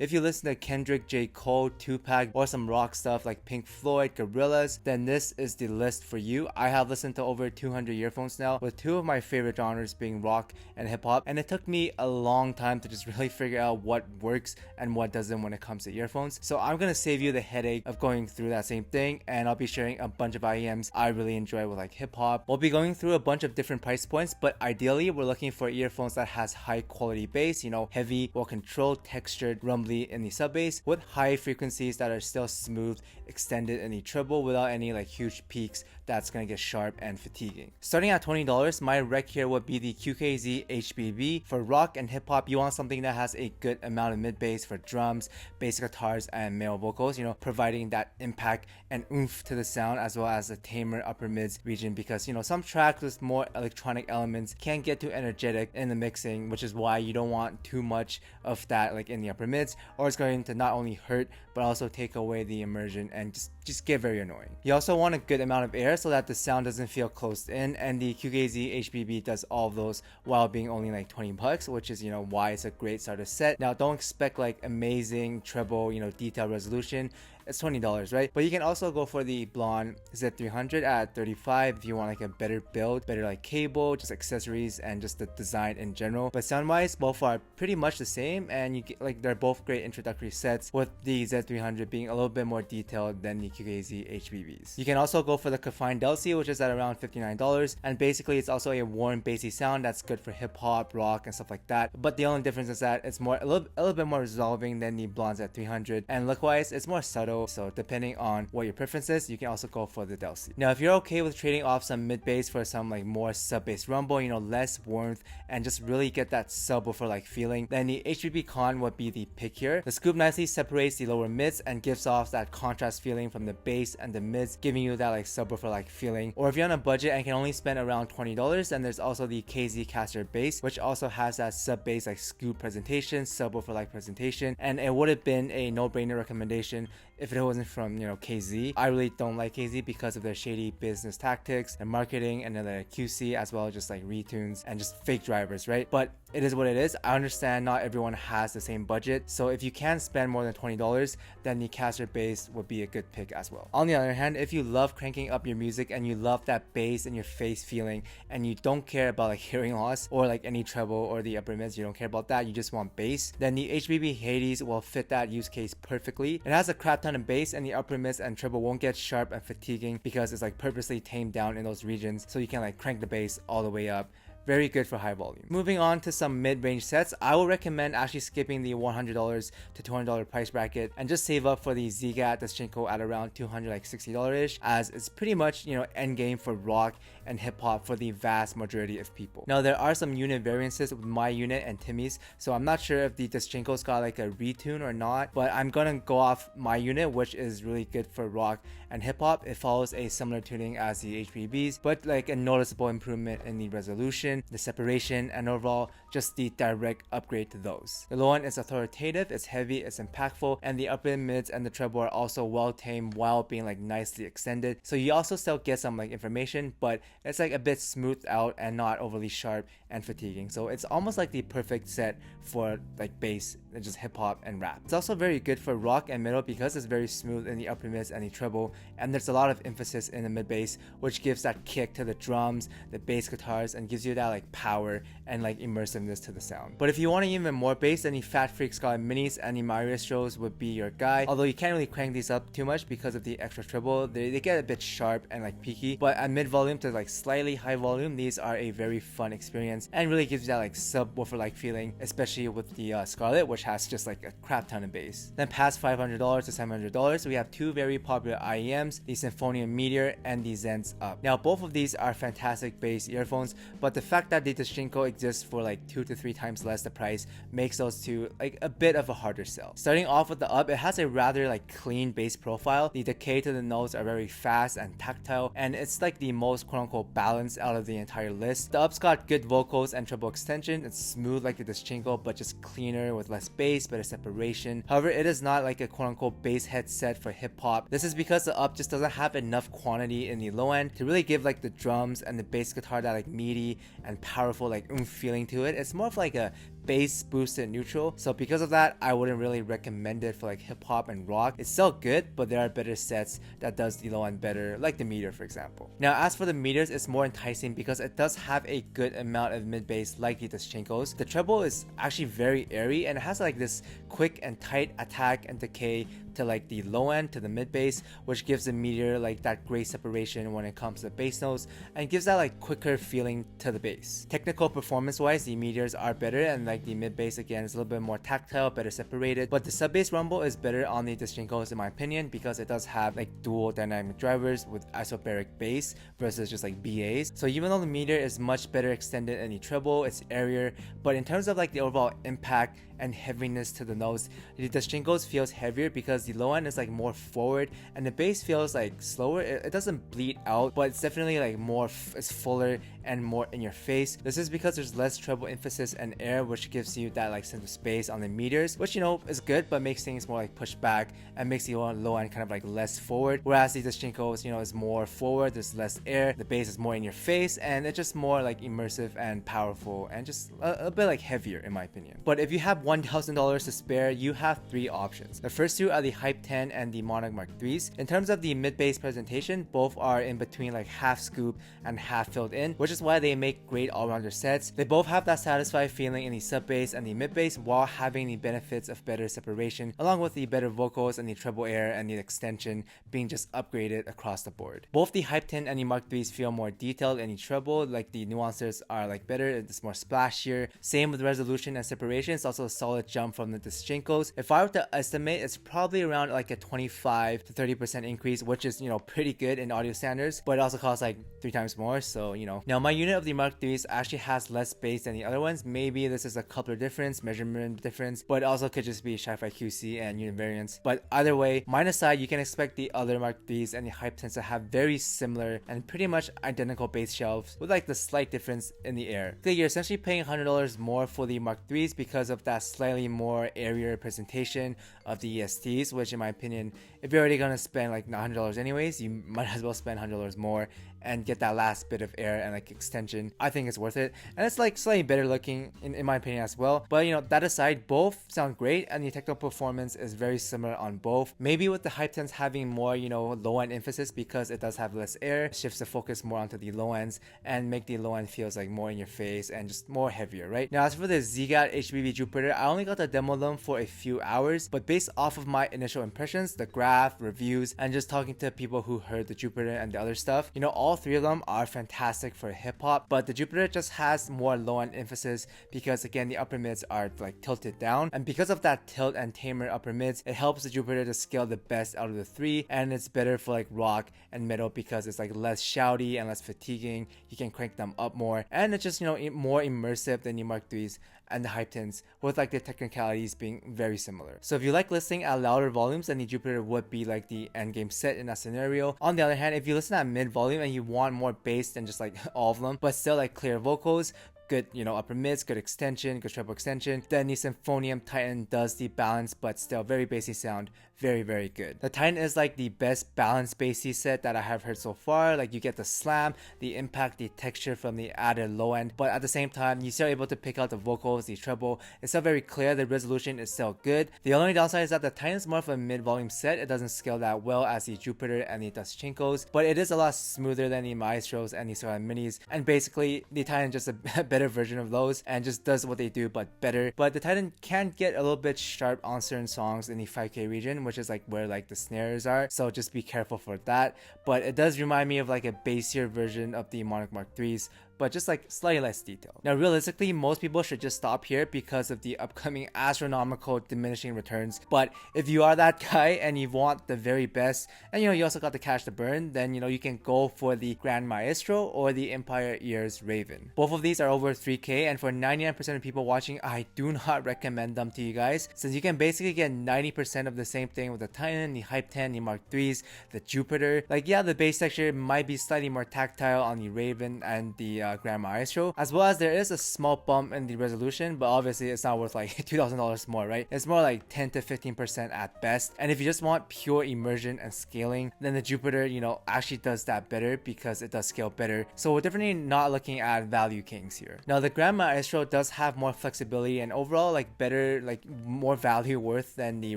If you listen to Kendrick, J. Cole, Tupac, or some rock stuff like Pink Floyd, Gorillaz, then this is the list for you. I have listened to over 200 earphones now, with two of my favorite genres being rock and hip-hop, and it took me a long time to just really figure out what works and what doesn't when it comes to earphones. So I'm gonna save you the headache of going through that same thing, and I'll be sharing a bunch of IEMs I really enjoy with like hip-hop. We'll be going through a bunch of different price points, but ideally we're looking for earphones that has high quality bass, you know, heavy, well controlled, textured, rumbly in the sub bass, with high frequencies that are still smooth, extended in the treble without any like huge peaks that's gonna get sharp and fatiguing. Starting at $20, my rec here would be the QKZ HBB. For rock and hip hop, you want something that has a good amount of mid bass for drums, bass guitars, and male vocals, you know, providing that impact and oomph to the sound, as well as a tamer upper mids region, because you know some tracks with more electronic elements can get too energetic in the mixing, which is why you don't want too much of that like in the upper mids, or it's going to not only hurt but also take away the immersion and just get very annoying. You also want a good amount of air so that the sound doesn't feel closed in, and the QKZ HBB does all of those while being only like $20, which is, you know, why it's a great starter set. Now don't expect like amazing treble, you know, detail resolution. It's $20, right? But you can also go for the blonde Z300 at $35 if you want like a better build, better like cable, just accessories, and just the design in general. But sound wise, both are pretty much the same, and you get like they're both great introductory sets, with the Z300 being a little bit more detailed than the QKZ HBBs. You can also go for the confined Delcy, which is at around $59, and basically it's also a warm bassy sound that's good for hip hop, rock, and stuff like that. But the only difference is that it's a little bit more resolving than the blondes at $300, and look wise it's more subtle. So depending on what your preference is, you can also go for the Delcy. Now if you're okay with trading off some mid bass for some like more sub bass rumble, you know, less warmth and just really get that subwoofer like feeling, then the HBB Con would be the pick here. The scoop nicely separates the lower mids and gives off that contrast feeling from the bass and the mids, giving you that like subwoofer like feeling. Or if you're on a budget and can only spend around $20, then there's also the KZ Caster bass, which also has that sub bass like scoop presentation, subwoofer like presentation, and it would have been a no-brainer recommendation if it wasn't from, you know, KZ. I really don't like KZ because of their shady business tactics and marketing, and then their QC, as well as just like retunes and just fake drivers, right? But it is what it is. I understand not everyone has the same budget, so if you can spend more than $20, then the caster bass would be a good pick as well. On the other hand, if you love cranking up your music and you love that bass in your face feeling, and you don't care about like hearing loss or like any treble or the upper mids, you don't care about that, you just want bass, then the HBB Hades will fit that use case perfectly. It has a crap ton of bass, and the upper mids and treble won't get sharp and fatiguing because it's like purposely tamed down in those regions, so you can like crank the bass all the way up. Very good for high volume. Moving on to some mid-range sets, I will recommend actually skipping the $100 to $200 price bracket and just save up for the ZGAT DOSCINCO at around $260-ish, as it's pretty much, you know, end game for rock and hip hop for the vast majority of people. Now there are some unit variances with my unit and Timmy's, so I'm not sure if the DOSCINCO's got like a retune or not, but I'm gonna go off my unit, which is really good for rock and hip hop. It follows a similar tuning as the HBBs, but like a noticeable improvement in the resolution, the separation, and overall just the direct upgrade to those. The low end is authoritative, it's heavy, it's impactful, and the upper mids and the treble are also well tamed while being like nicely extended. So you also still get some like information, but it's like a bit smoothed out and not overly sharp and fatiguing. So it's almost like the perfect set for like bass and just hip hop and rap. It's also very good for rock and middle because it's very smooth in the upper mids and the treble, and there's a lot of emphasis in the mid bass, which gives that kick to the drums, the bass guitars, and gives you that like power and like immersiveness to the sound. But if you want even more bass, then the Fat Freak Scarlet Minis and the Maestros would be your guy. Although you can't really crank these up too much because of the extra treble, they get a bit sharp and like peaky. But at mid volume to like slightly high volume, these are a very fun experience and really gives you that like subwoofer like feeling, especially with the Scarlet, which has just like a crap ton of bass. Then past $500 to $700, we have two very popular IEMs, the SYMPHONIUM METEOR and the Zen's Up. Now both of these are fantastic bass earphones, but the fact that the DOSCINCO exists for like 2 to 3 times less the price makes those two like a bit of a harder sell. Starting off with the Up, it has a rather like clean bass profile. The decay to the notes are very fast and tactile, and it's like the most quote-unquote balanced out of the entire list. The Up's got good vocals and treble extension. It's smooth like the DOSCINCO, but just cleaner with less bass, better separation. However, it is not like a quote-unquote bass headset for hip-hop. This is because the Up just doesn't have enough quantity in the low end to really give like the drums and the bass guitar that like meaty and powerful like oomph feeling to it. It's more of like a bass boosted neutral. So because of that, I wouldn't really recommend it for like hip hop and rock. It's still good, but there are better sets that does the low end better, like the Meteor for example. Now as for the Meteors, it's more enticing because it does have a good amount of mid bass like the DOSCINCOs. The treble is actually very airy and it has like this quick and tight attack and decay to like the low end to the mid bass, which gives the Meteor like that great separation when it comes to bass notes and gives that like quicker feeling to the bass. Technical performance wise, the Meteors are better, and like the mid bass again is a little bit more tactile, better separated, but the sub bass rumble is better on the DOSCINCOs in my opinion because it does have like dual dynamic drivers with isobaric bass versus just like BAs. So even though the Meteor is much better extended in the treble, it's airier, but in terms of like the overall impact and heaviness to the notes, the DOSCINCOs feels heavier because the low end is like more forward and the bass feels like slower. It doesn't bleed out, but it's definitely like more it's fuller and more in your face. This is because there's less treble emphasis and air, which gives you that like sense of space on the Meteors, which you know is good but makes things more like pushed back and makes the low end kind of like less forward, whereas the DOSCINCOs, you know, is more forward, there's less air, the bass is more in your face, and it's just more like immersive and powerful and just a bit like heavier in my opinion. But if you have $1,000 to spare, you have three options. The first two are the Hype 10 and the Monarch Mark 3s. In terms of the mid bass presentation, both are in between like half scoop and half filled in, which is why they make great all-rounder sets. They both have that satisfied feeling in the sub bass and the mid bass while having the benefits of better separation, along with the better vocals and the treble air and the extension being just upgraded across the board. Both the Hype 10 and the Mark 3s feel more detailed in the treble, like the nuances are like better, it's more splashier. Same with resolution and separation, it's also a solid jump from the DOSCINCOs. If I were to estimate, it's probably around like a 25 to 30% increase, which is, you know, pretty good in audio standards, but it also costs like 3 times more, so you know. Now my unit of the Mark 3s actually has less bass than the other ones. Maybe this is a coupler difference, measurement difference, but it also could just be Sci-Fi QC and unit variance. But either way, mine aside, you can expect the other Mark 3s and the Hype 10s to have very similar and pretty much identical bass shelves with like the slight difference in the air. So you're essentially paying $100 more for the Mark 3s because of that slightly more airier presentation of the ESTs, which in my opinion, if you're already gonna spend like $900 anyways, you might as well spend $100 more and get that last bit of air and like extension. I think it's worth it, and it's like slightly better looking in my opinion as well. But you know, that aside, both sound great and the technical performance is very similar on both. Maybe with the Hype 10s having more, you know, low end emphasis because it does have less air, shifts the focus more onto the low ends and make the low end feels like more in your face and just more heavier, right? Now as for the ZGAT HBB Jupiter, I only got to demo them for a few hours, but based off of my initial impressions, the graph, reviews, and just talking to people who heard the Jupiter and the other stuff, you know, all three of them are fantastic for hip hop, but the Jupiter just has more low end emphasis because again the upper mids are like tilted down, and because of that tilt and tamer upper mids, it helps the Jupiter to scale the best out of the three, and it's better for like rock and metal because it's like less shouty and less fatiguing. You can crank them up more, and it's just, you know, more immersive than the Mark 3s and the Hype 10s, with like the technicalities being very similar. So if you like listening at louder volumes, then the Jupiter would be like the end game set in that scenario. On the other hand, if you listen at mid volume and you want more bass than just like all of them, but still like clear vocals, good, you know, upper mids, good extension, good treble extension, then the SYMPHONIUM Titan does the balance but still very bassy sound, very good. The Titan is like the best balanced bassy set that I have heard so far. Like you get the slam, the impact, the texture from the added low end, but at the same time you're still able to pick out the vocals, the treble. It's still very clear, the resolution is still good. The only downside is that the Titan is more of a mid volume set. It doesn't scale that well as the Jupiter and the DOSCINCOs, but it is a lot smoother than the Maestros and the Scarlet Minis, and basically the Titan is just a better version of those and just does what they do but better. But the Titan can get a little bit sharp on certain songs in the 5K region, which is like where like the snares are, so just be careful for that. But it does remind me of like a bassier version of the Monarch Mark 3s, but just like slightly less detail. Now realistically, most people should just stop here because of the upcoming astronomical diminishing returns. But if you are that guy and you want the very best, and you know you also got the cash to burn, then you know you can go for the Grand Maestro or the Empire Ears Raven. Both of these are over 3K, and for 99% of people watching, I do not recommend them to you guys, since you can basically get 90% of the same thing with the Titan, the Hype 10, the Mark 3s, the Jupiter. Like yeah, the bass texture might be slightly more tactile on the Raven and the Grand Maestro, as well as there is a small bump in the resolution, but obviously it's not worth like $2,000 more, right? It's more like 10 to 15% at best. And if you just want pure immersion and scaling, then the Jupiter, you know, actually does that better because it does scale better. So we're definitely not looking at value kings here. Now the Grand Maestro does have more flexibility and overall like better, like more value worth than the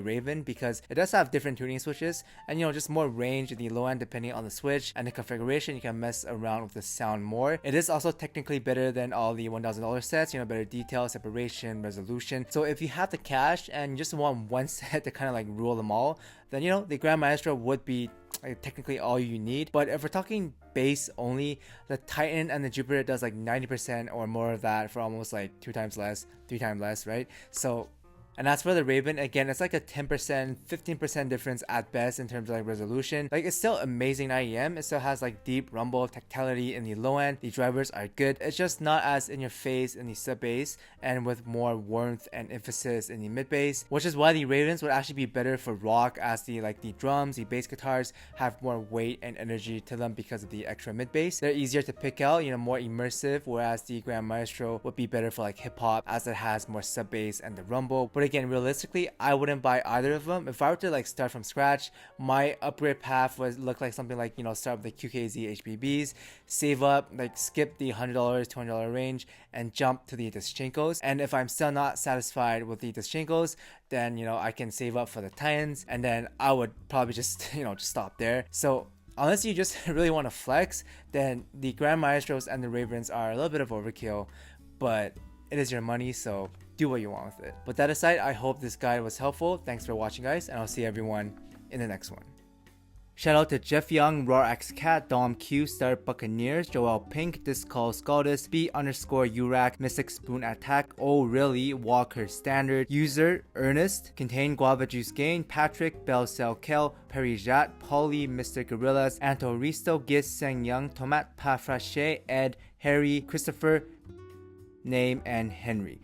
Raven, because it does have different tuning switches and, you know, just more range in the low end depending on the switch and the configuration. You can mess around with the sound more. It is also technically better than all the $1,000 sets, you know, better detail, separation, resolution. So if you have the cash and you just want one set to kind of like rule them all, then, you know, the Grand Maestro would be like technically all you need. But if we're talking bass only, the Titan and the Jupiter does like 90% or more of that for almost like 2 times less, 3 times less, right? So, and as for the Raven, again, it's like a 10%, 15% difference at best in terms of like resolution. Like, it's still amazing IEM. It still has like deep rumble tactility in the low end. The drivers are good. It's just not as in your face in the sub bass and with more warmth and emphasis in the mid bass, which is why the Ravens would actually be better for rock, as the drums, the bass guitars have more weight and energy to them because of the extra mid bass. They're easier to pick out, you know, more immersive, whereas the Grand Maestro would be better for like hip hop, as it has more sub bass and the rumble. But again, realistically, I wouldn't buy either of them. If I were to like start from scratch, my upgrade path would look like something like, you know, start with the QKZ HBBs, save up, like skip the $100, $200 range, and jump to the DOSCINCOs. And if I'm still not satisfied with the DOSCINCOs, then, you know, I can save up for the Titans, and then I would probably just, you know, just stop there. So unless you just really want to flex, then the Grand Maestros and the Ravens are a little bit of overkill, but it is your money, so do what you want with it. But that aside, I hope this guide was helpful. Thanks for watching, guys, and I'll see everyone in the next one. Shout out to Jeff Young, Roar X Cat, Dom Q, Star Buccaneers, Joel Pink, Discall Scaldus, B_Urac, Mystic Spoon Attack, Oh Really, Walker Standard, User, Ernest, Contain Guava Juice Gain, Patrick, Bell Cell Kel, Perry Jat, Polly, Mr. Gorillas, Anto Risto, Giz Sang Young, Tomat Pafrache, Ed, Harry, Christopher, Name, and Henry.